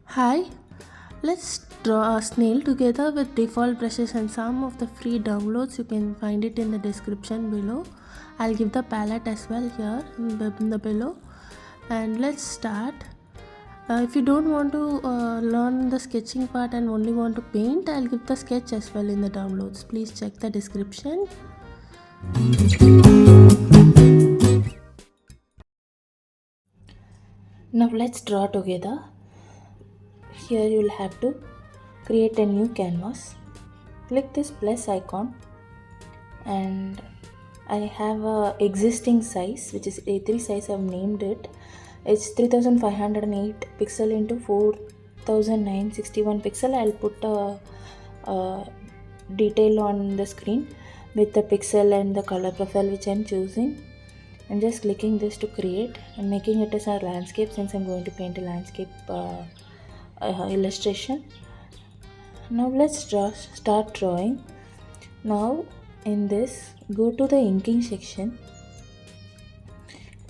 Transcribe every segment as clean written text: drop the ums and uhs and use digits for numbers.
Hi, let's draw a snail together with default brushes and some of the free downloads. You can find it in the description below. I'll give the palette as well here in the below. And let's start. If you don't want to learn the sketching part and only want to paint, I'll give the sketch as well in the downloads. Please check the description. Now let's draw together. Here you'll have to create a new canvas. Click this plus icon and I have a existing size which is A3 size. I've named it. It's 3508 pixel into 4961 pixel. I'll put a detail on the screen with the pixel and the color profile which I'm choosing. I'm just clicking this to create and making it as a landscape since I'm going to paint a landscape illustration. Now let's start drawing. Now in this, go to the inking section.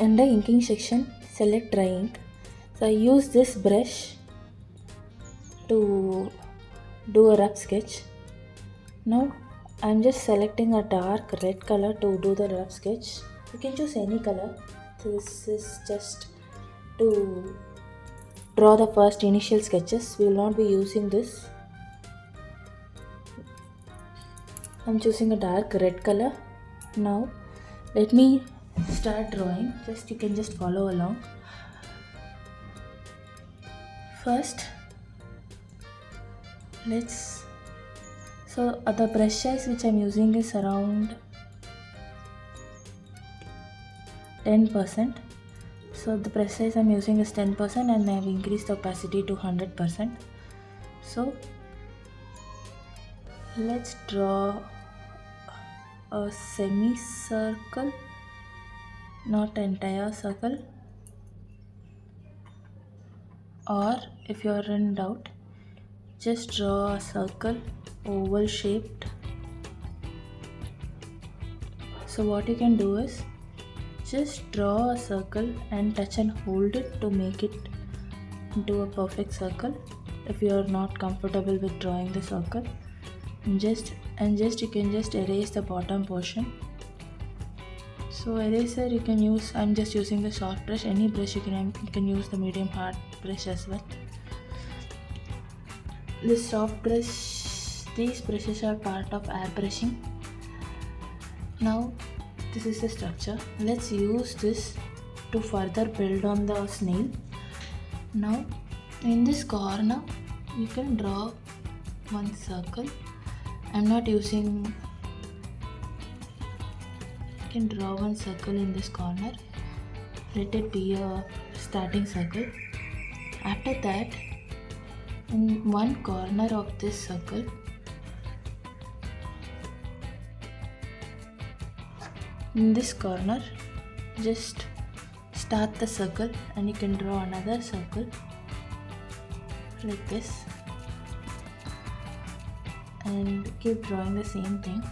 In the inking section, select dry ink. So I use this brush to do a rough sketch. Now I'm just selecting a dark red color to do the rough sketch. You can choose any color. This is just to draw the first initial sketches. We will not be using this. I'm choosing a dark red color. Now let me start drawing. You can just follow along. First the brush size which I'm using is around 10%. So the brush size I'm using is 10% and I've increased the opacity to 100%. So let's draw a semicircle, not entire circle. Or if you are in doubt, just draw a circle, oval shaped. So what you can do is just draw a circle and touch and hold it to make it into a perfect circle. If you are not comfortable with drawing the circle, you can just erase the bottom portion. So eraser you can use. I'm just using the soft brush. Any brush you can use the medium hard brush as well. This soft brush, these brushes are part of airbrushing. Now this is the structure. Let's use this to further build on the snail. Now in this corner you can draw one circle. I'm not using. You can draw one circle in this corner. Let it be a starting circle. After that, in one corner of this circle, in this corner, just start the circle and you can draw another circle like this and keep drawing the same thing.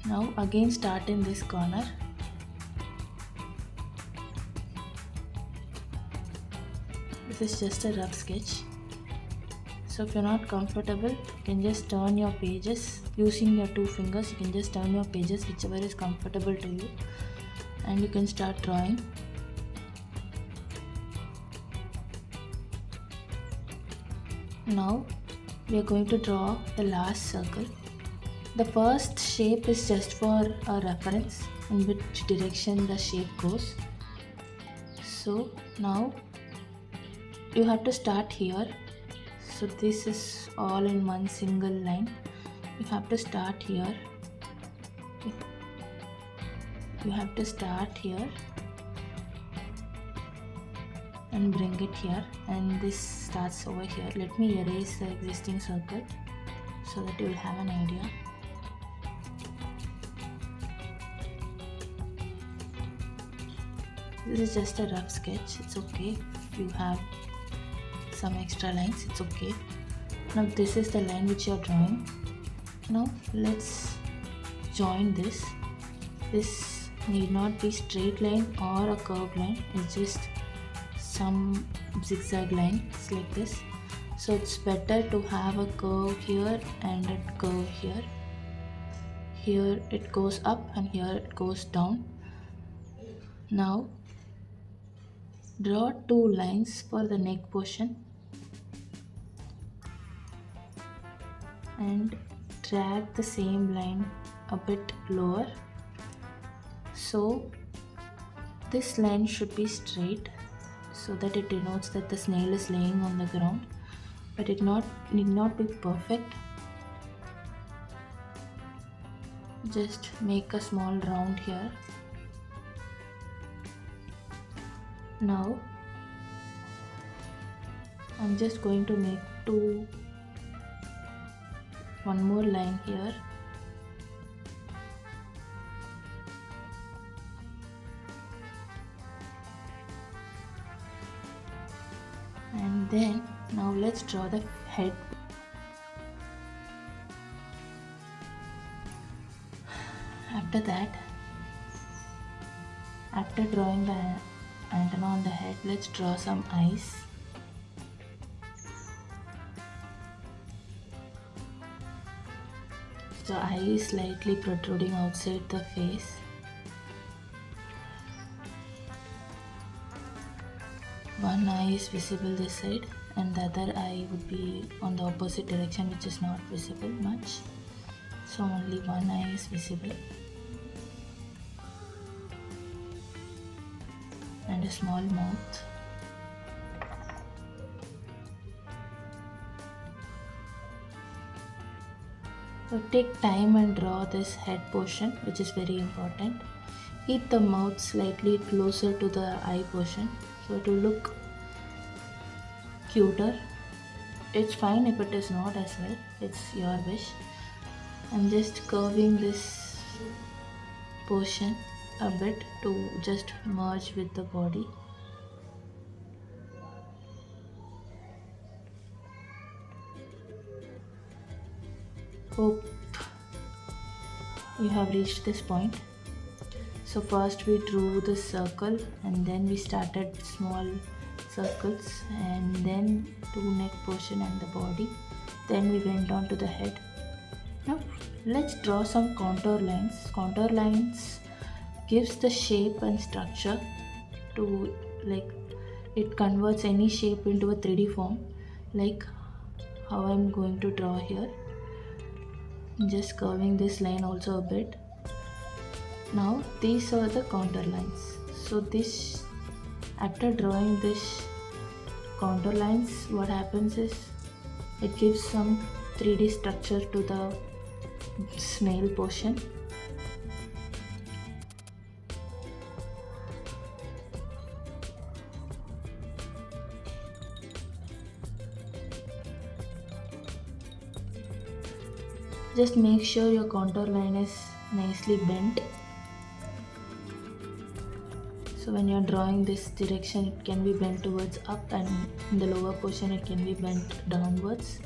Now again start in this corner. This is just a rough sketch. So if you're not comfortable, you can just turn your pages using your two fingers. You can just turn your pages whichever is comfortable to you and you can start drawing. Now we are going to draw the last circle. The first shape is just for a reference in which direction the shape goes. So now you have to start here. So this is all in one single line. You have to start here. You have to start here and bring it here, and this starts over here. Let me erase the existing circle so that you will have an idea. This is just a rough sketch. It's okay if you have some extra lines, it's okay. Now this is the line which you are drawing. Now let's join this. This need not be straight line or a curved line. It's just some zigzag lines like this. So it's better to have a curve here and a curve here. Here it goes up and here it goes down. Now draw two lines for the neck portion and drag the same line a bit lower. So this line should be straight so that it denotes that the snail is laying on the ground, but it need not be perfect. Just make a small round here. Now I'm just going to make one more line here. And then now let's draw the head. After that, after drawing the antenna on the head, let's draw some eyes. The eye is slightly protruding outside the face. One eye is visible this side and the other eye would be on the opposite direction, which is not visible much. So only one eye is visible. And a small mouth. So take time and draw this head portion, which is very important. Keep the mouth slightly closer to the eye portion so it will look cuter. It's fine if it is not as well, it's your wish. I'm just curving this portion a bit to just merge with the body. Hope you have reached this point. So first we drew the circle and then we started small circles and then to neck portion and the body. Then we went on to the head. Now let's draw some contour lines. Contour lines gives the shape and structure to, like, it converts any shape into a 3D form, like how I'm going to draw here. Just curving this line also a bit. Now these are the contour lines. So this, after drawing this contour lines, what happens is it gives some 3D structure to the snail portion. Just make sure your contour line is nicely bent. So when you're drawing this direction, it can be bent towards up, and in the lower portion it can be bent downwards.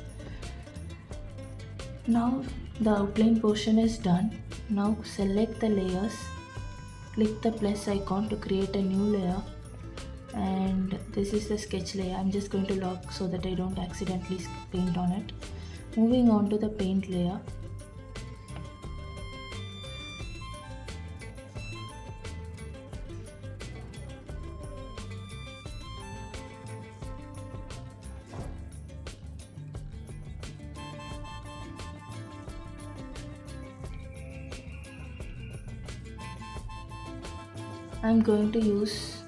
Now the outline portion is done. Now select the layers, click the plus icon to create a new layer, and this is the sketch layer. I'm just going to lock so that I don't accidentally paint on it. Moving on to the paint layer. I'm going to use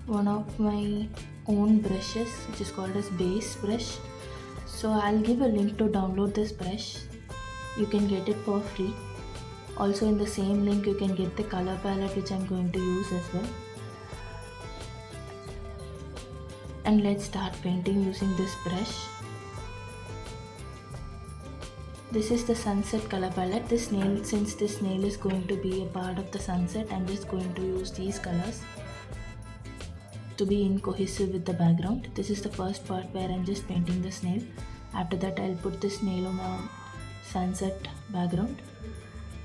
one of my own brushes, which is called as base brush. So I'll give a link to download this brush. You can get it for free. Also in the same link you can get the color palette, which I'm going to use as well. And let's start painting using this brush. This is the sunset color palette. This snail, since this snail is going to be a part of the sunset, I'm just going to use these colors to be in cohesive with the background. This is the first part where I'm just painting the snail. After that I'll put the snail on a sunset background,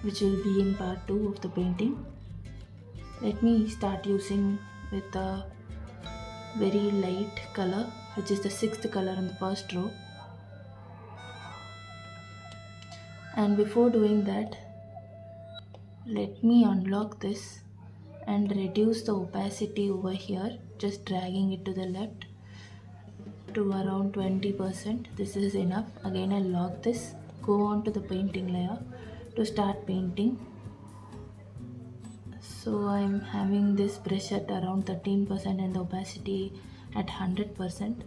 which will be in part 2 of the painting. Let me start using with the very light color, which is the sixth color in the first row. And before doing that, let me unlock this and reduce the opacity over here, just dragging it to the left to around 20%. This is enough. Again, I'll lock this, go on to the painting layer to start painting. So I'm having this brush at around 13% and the opacity at 100%.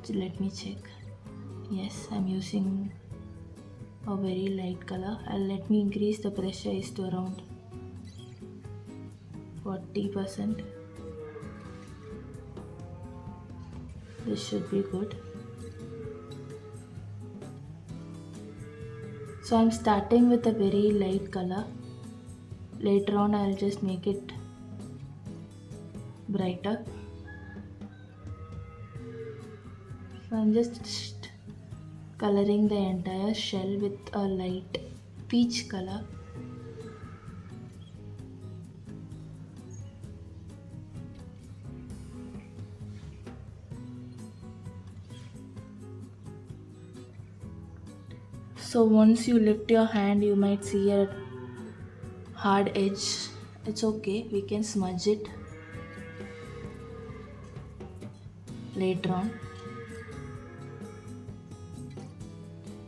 So let me check. Yes, I'm using a very light color. Let me increase the brush size to around 40%. This should be good. So I'm starting with a very light color. Later on I'll just make it brighter. So I'm just coloring the entire shell with a light peach color. So once you lift your hand, you might see a hard edge. It's okay, we can smudge it later on.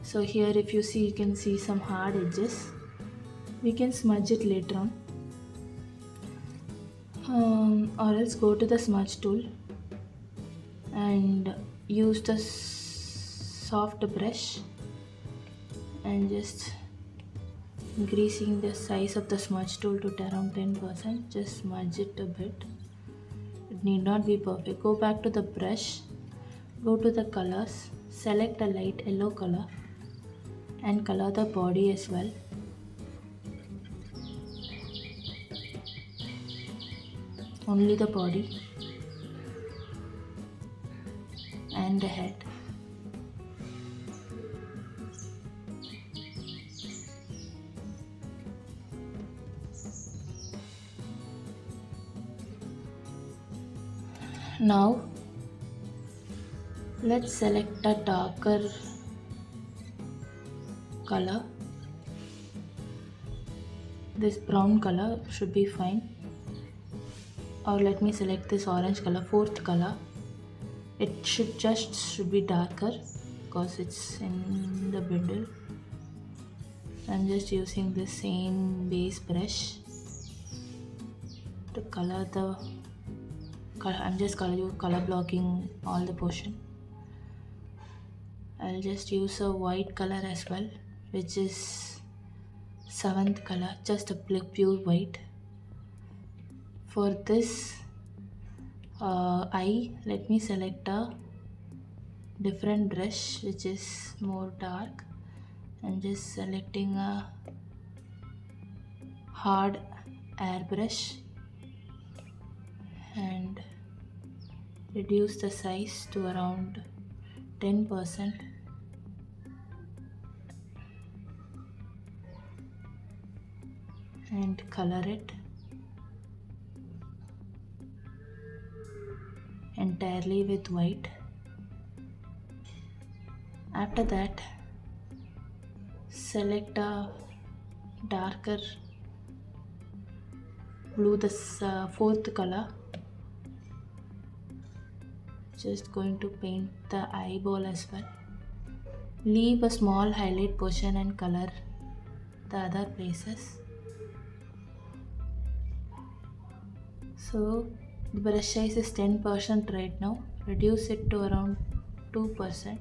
So here if you see, you can see some hard edges. We can smudge it later on. Or else go to the smudge tool and use the soft brush and just increasing the size of the smudge tool to around 10%. Just smudge it a bit. It need not be perfect. Go back to the brush, go to the colors, select a light yellow color and color the body as well. Only the body and the head. Now let's select a darker color. This brown color should be fine. Or let me select this orange color, fourth color. It should be darker because it's in the middle. I'm just using the same base brush to color the color. I'm just color blocking all the portion. I'll just use a white color as well, which is seventh color, just a pure white. For this eye, let me select a different brush which is more dark and just selecting a hard airbrush and reduce the size to around 10% and color it entirely with white. After that, select a darker blue, this fourth color. Just going to paint the eyeball as well. Leave a small highlight portion and color the other places. So the brush size is 10% right now. Reduce it to around 2%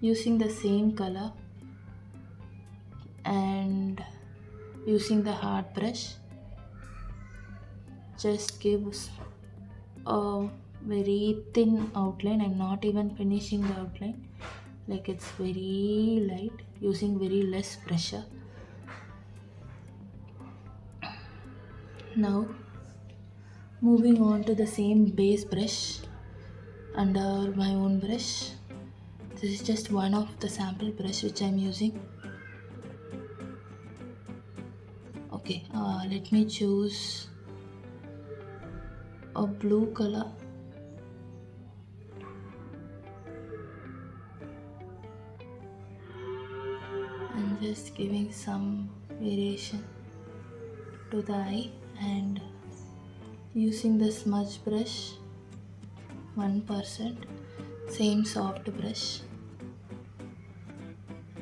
using the same color and using the hard brush. Just gives a very thin outline. I'm not even finishing the outline, like it's very light, using very less pressure. Now moving on to the same base brush under my own brush. This is just one of the sample brush which I'm using. Okay, let me choose a blue color and just giving some variation to the eye, and using the smudge brush 1%, same soft brush,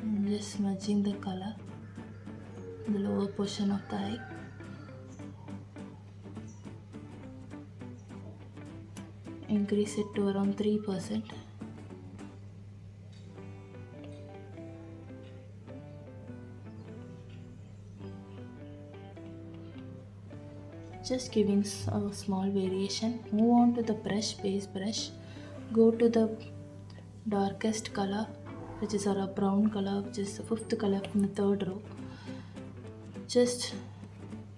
and just smudging the color in the lower portion of the eye. Increase it to around 3%. Just giving a small variation. Move on to the base brush. Go to the darkest color, which is a brown color, which is the 5th color from the 3rd row. Just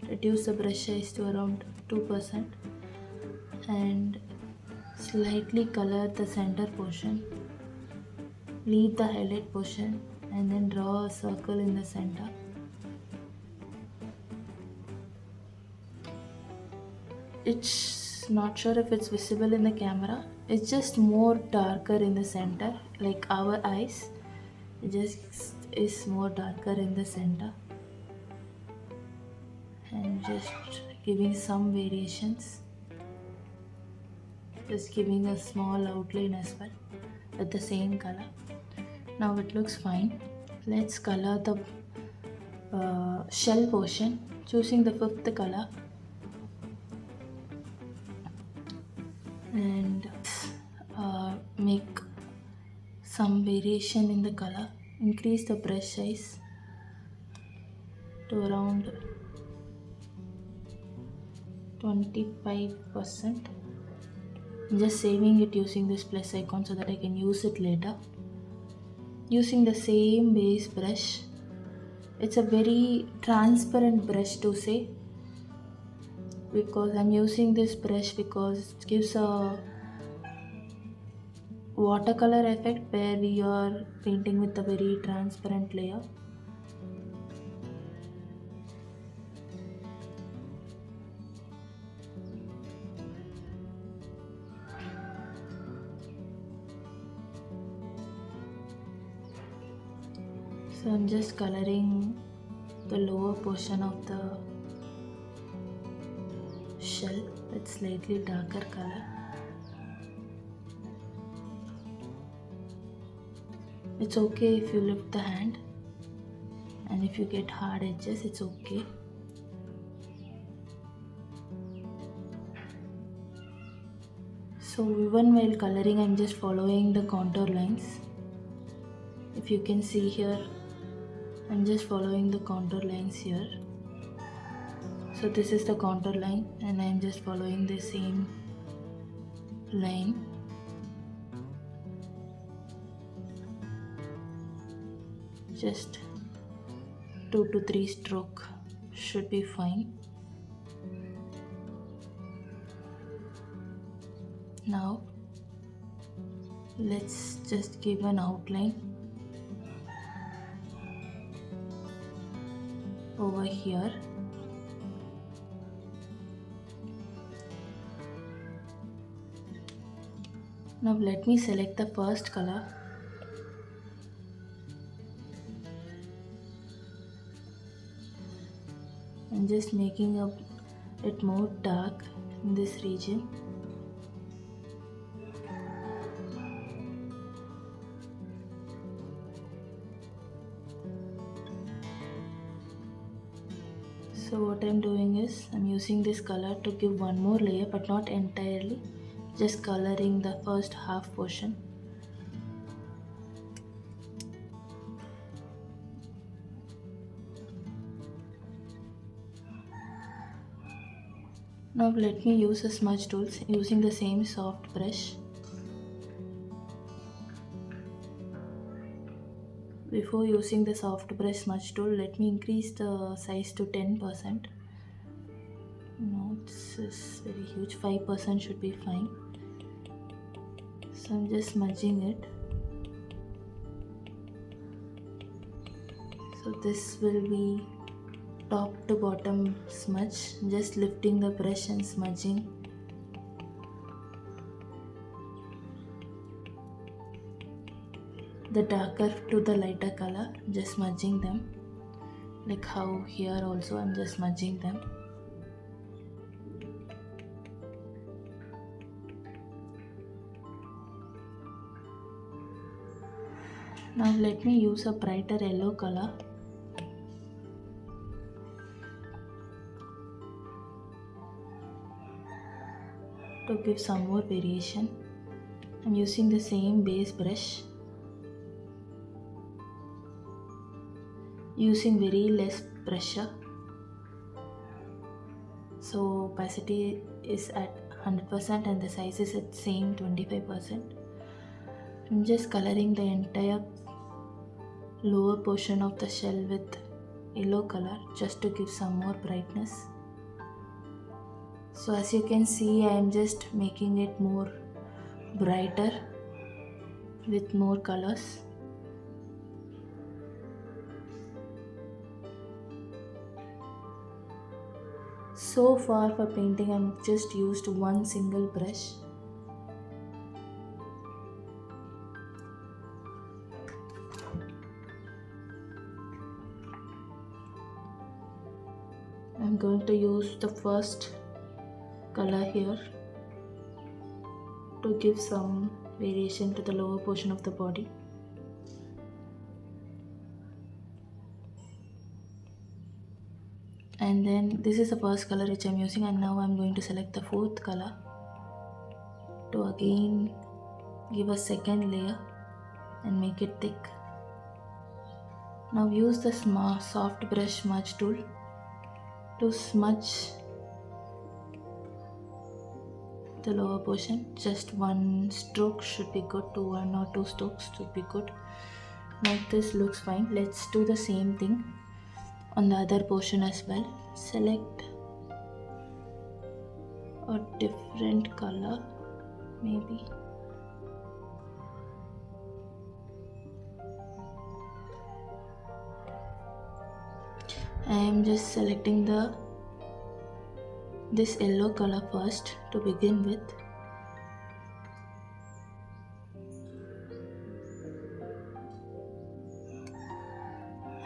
reduce the brush size to around 2% and slightly color the center portion. Leave the highlight portion and then draw a circle in the center. It's not sure if it's visible in the camera. It's just more darker in the center, like our eyes. It just is more darker in the center. And just giving some variations. Just giving a small outline as well with the same color. Now it looks fine. Let's color the shell portion, choosing the 5th color. And make some variation in the color. Increase the brush size to around 25%. I'm just saving it using this plus icon so that I can use it later. Using the same base brush. It's a very transparent brush to say, because I'm using this brush because it gives a watercolor effect where we are painting with a very transparent layer. So I'm just coloring the lower portion of the shell with slightly darker color. It's okay if you lift the hand, and if you get hard edges, it's okay. So even while coloring, I'm just following the contour lines. If you can see here, I'm just following the contour lines here. So this is the contour line and I'm just following the same line. Just 2 to 3 stroke should be fine. Now let's just give an outline over here. Now let me select the first color. I'm just making it more dark in this region. So what I'm doing is I'm using this color to give one more layer, but not entirely, just coloring the first half portion. Now let me use the smudge tools using the same soft brush. Before using the soft brush smudge tool, let me increase the size to 10%. No, this is very huge. 5% should be fine. So I'm just smudging it. So this will be top to bottom smudge, just lifting the brush and smudging the darker to the lighter color, just smudging them, like how here also I'm just smudging them. Now let me use a brighter yellow color to give some more variation. I'm using the same base brush, using very less pressure, so opacity is at 100% and the size is at same 25%. I'm just coloring the entire lower portion of the shell with yellow color just to give some more brightness. So as you can see, I am just making it more brighter with more colors. So far for painting, I'm just used one single brush. I'm going to use the first color here to give some variation to the lower portion of the body. And then this is the first color which I'm using, and now I'm going to select the fourth color to again give a second layer and make it thick. Now use the soft brush smudge tool to smudge the lower portion. Just one stroke should be good, to 1 or 2 strokes should be good. Now this looks fine. Let's do the same thing on the other portion as well. Select a different color, maybe. I am just selecting this yellow color first to begin with.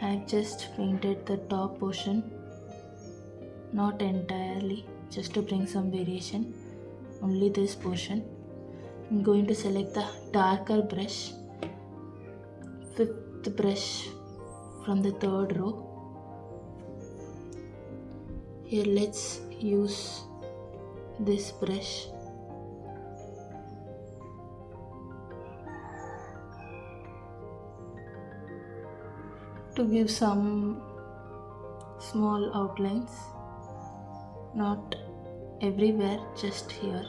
I have just painted the top portion, not entirely, just to bring some variation, only this portion. I'm going to select the darker brush, fifth brush from the third row. Here let's use this brush to give some small outlines, not everywhere, just here.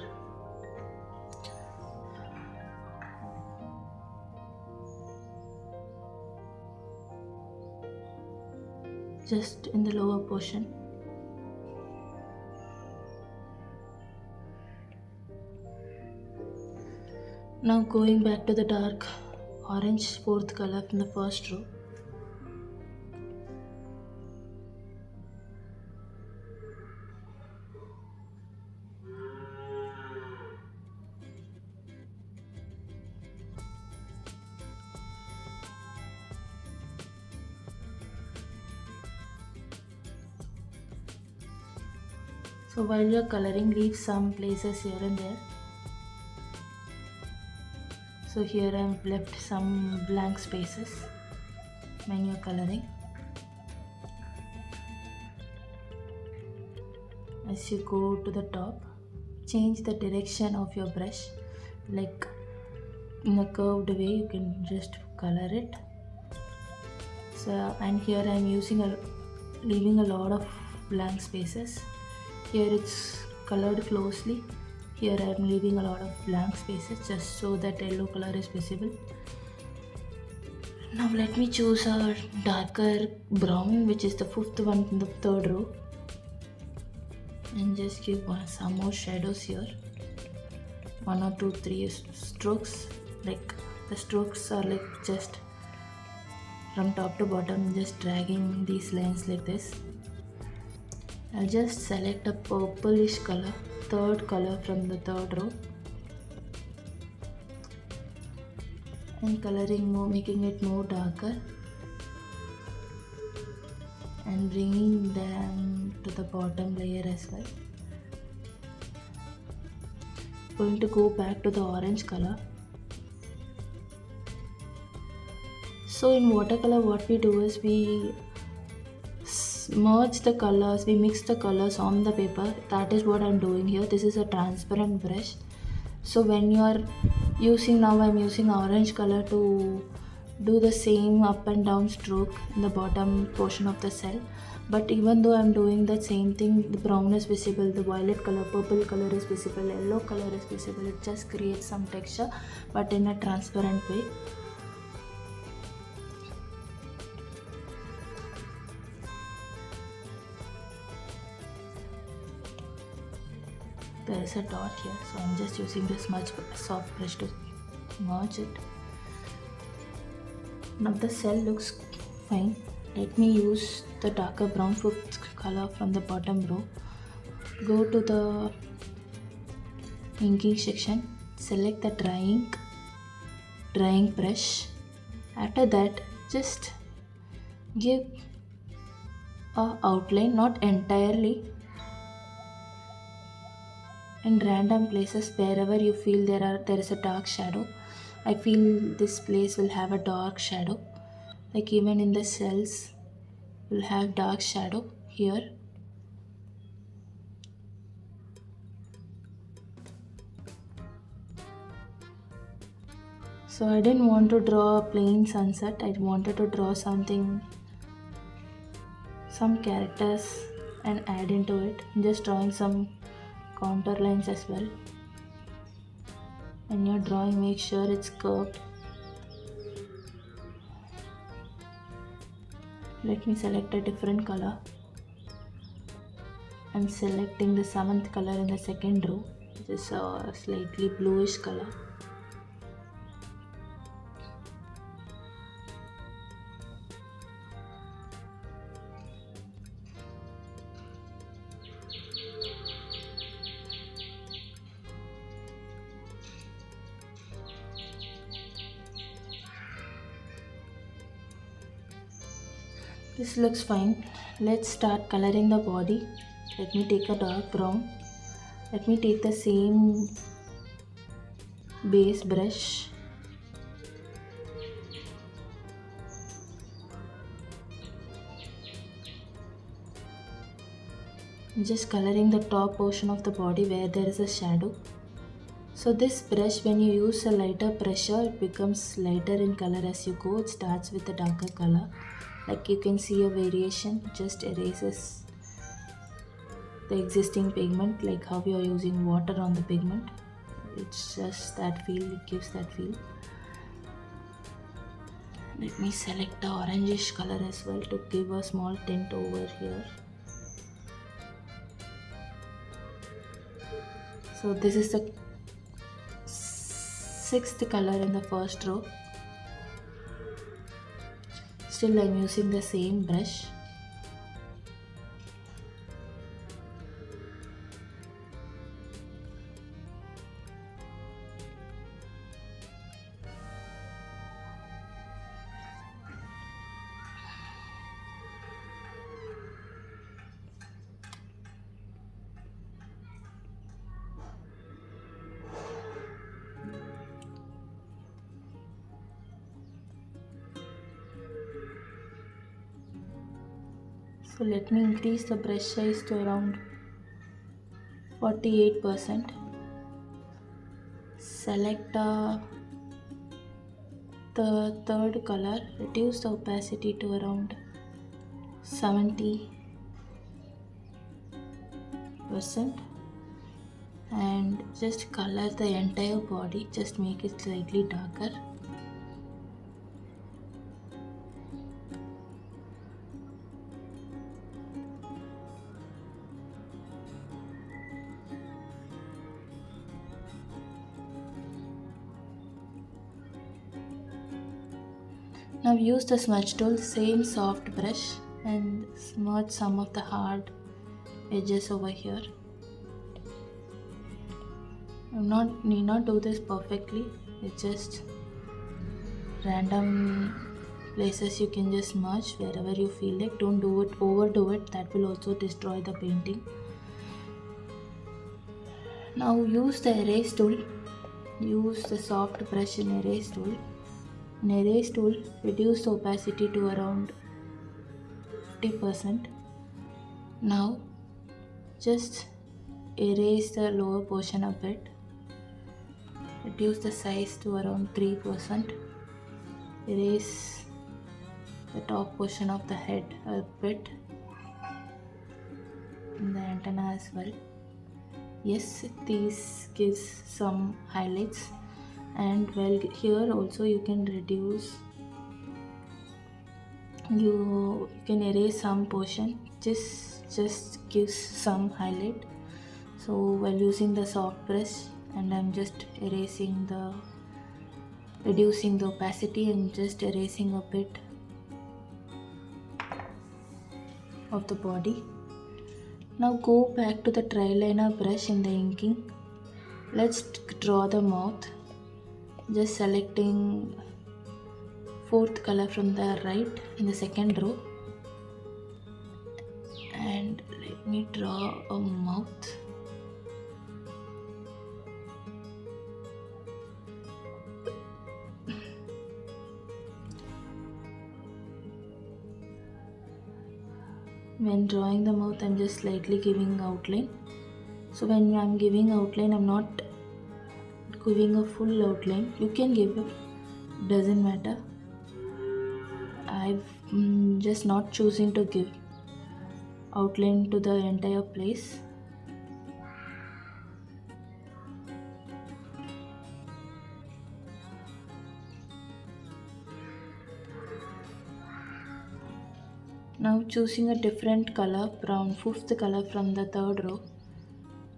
Just in the lower portion. Now going back to the dark orange fourth color from the first row. So while you're coloring, leave some places here and there. So here I have left some blank spaces when you're coloring. As you go to the top, change the direction of your brush, like in a curved way you can just color it. So, and here I am leaving a lot of blank spaces. Here it's colored closely. Here I am leaving a lot of blank spaces just so that yellow color is visible. Now let me choose a darker brown, which is the fifth one in the third row, and just give some more shadows here. 1 or 2, 3 strokes. Like the strokes are like just from top to bottom, just dragging these lines like this. I'll just select a purplish color, third color from the third row, and coloring more, making it more darker and bringing them to the bottom layer as well. Going to go back to the orange color. So in watercolor what we do is we merge the colors, we mix the colors on the paper. That is what I'm doing here. This is a transparent brush. So when you are using, now I'm using orange color to do the same up and down stroke in the bottom portion of the cell. But even though I'm doing the same thing, the brown is visible, the violet color, purple color is visible, yellow color is visible. It just creates some texture but in a transparent way. There is a dot here, so I'm just using this soft brush to merge it. Now the cell looks fine. Let me use the darker brown food color from the bottom row. Go to the inking section, select the drying brush. After that, just give a outline, not entirely, in random places wherever you feel there is a dark shadow. I feel this place will have a dark shadow, like even in the cells will have dark shadow here. So I didn't want to draw a plain sunset. I wanted to draw something, some characters and add into it. I'm just drawing some contour lines as well. When you're drawing, make sure it's curved. Let me select a different color. I'm selecting the 7th color in the second row, which is a slightly bluish color. This looks fine. Let's start coloring the body. Let me take a dark brown. Let me take the same base brush. I'm just coloring the top portion of the body where there is a shadow. So this brush, when you use a lighter pressure, it becomes lighter in color as you go. It starts with a darker color. Like you can see a variation, just erases the existing pigment, like how you are using water on the pigment. It's just that feel, it gives that feel. Let me select the orangish color as well to give a small tint over here. So this is the 6th color in the first row. Still I'm using the same brush. So let me increase the brush size to around 48%. Select the 3rd color, reduce the opacity to around 70% and just color the entire body, just make it slightly darker. Now use the smudge tool, same soft brush, and smudge some of the hard edges over here. Need not do this perfectly, it's just random places you can just smudge wherever you feel like. Don't do it, overdo it, that will also destroy the painting. Now use the erase tool. Use the soft brush in erase tool. In erase tool, reduce the opacity to around 50%. Now just erase the lower portion a bit. Reduce the size to around 3%. Erase the top portion of the head a bit, and the antenna as well. Yes, these gives some highlights, and well, here also you can reduce, you can erase some portion, just gives some highlight. So while using the soft brush, and I'm just erasing the, reducing the opacity and just erasing a bit of the body. Now go back to the tri-liner brush in the inking. Let's draw the mouth, just selecting fourth color from the right in the second row, and let me draw a mouth. When drawing the mouth, I'm just slightly giving outline. So when I'm giving outline, I'm not giving a full outline. You can give it, doesn't matter. I'm just not choosing to give outline to the entire place. Now choosing a different color, brown, fifth color from the third row,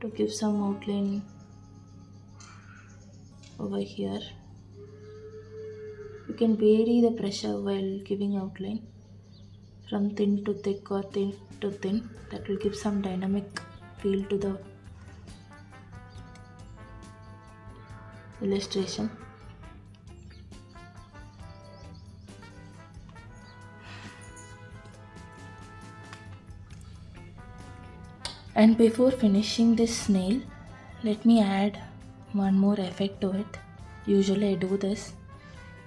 to give some outline over here. You can vary the pressure while giving outline from thin to thick or thin to thin. That will give some dynamic feel to the illustration. And before finishing this snail, let me add one more effect to it. Usually I do this.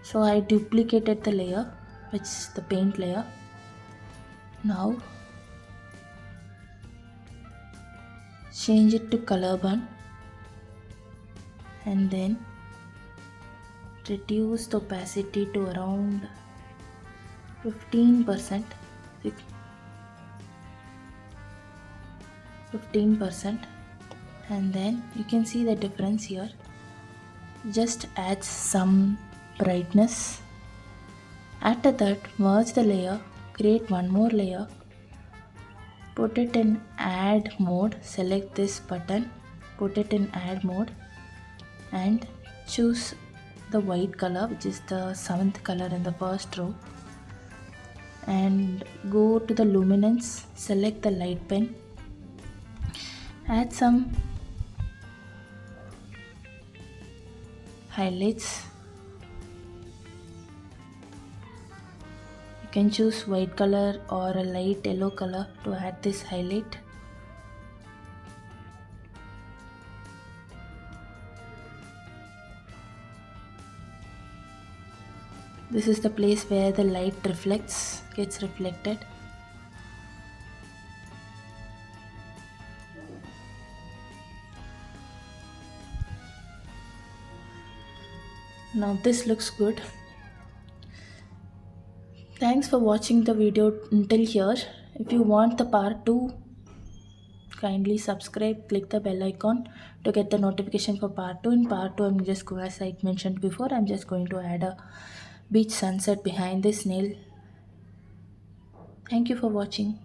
So I duplicated the layer, which is the paint layer. Now change it to color burn, and then reduce the opacity to around 15%. 15%, and then you can see the difference here. Just add some brightness. After that, merge the layer, create one more layer, put it in add mode, select this button, put it in add mode, and choose the white color, which is the 7th color in the first row, and go to the luminance, select the light pen, add some highlights. You can choose white color or a light yellow color to add this highlight. This is the place where the light gets reflected. Now this looks good. Thanks for watching the video until here. If you want the part 2, kindly subscribe, click the bell icon to get the notification for part 2. In part 2, I'm just going, as I mentioned before, I'm just going to add a beach sunset behind this snail. Thank you for watching.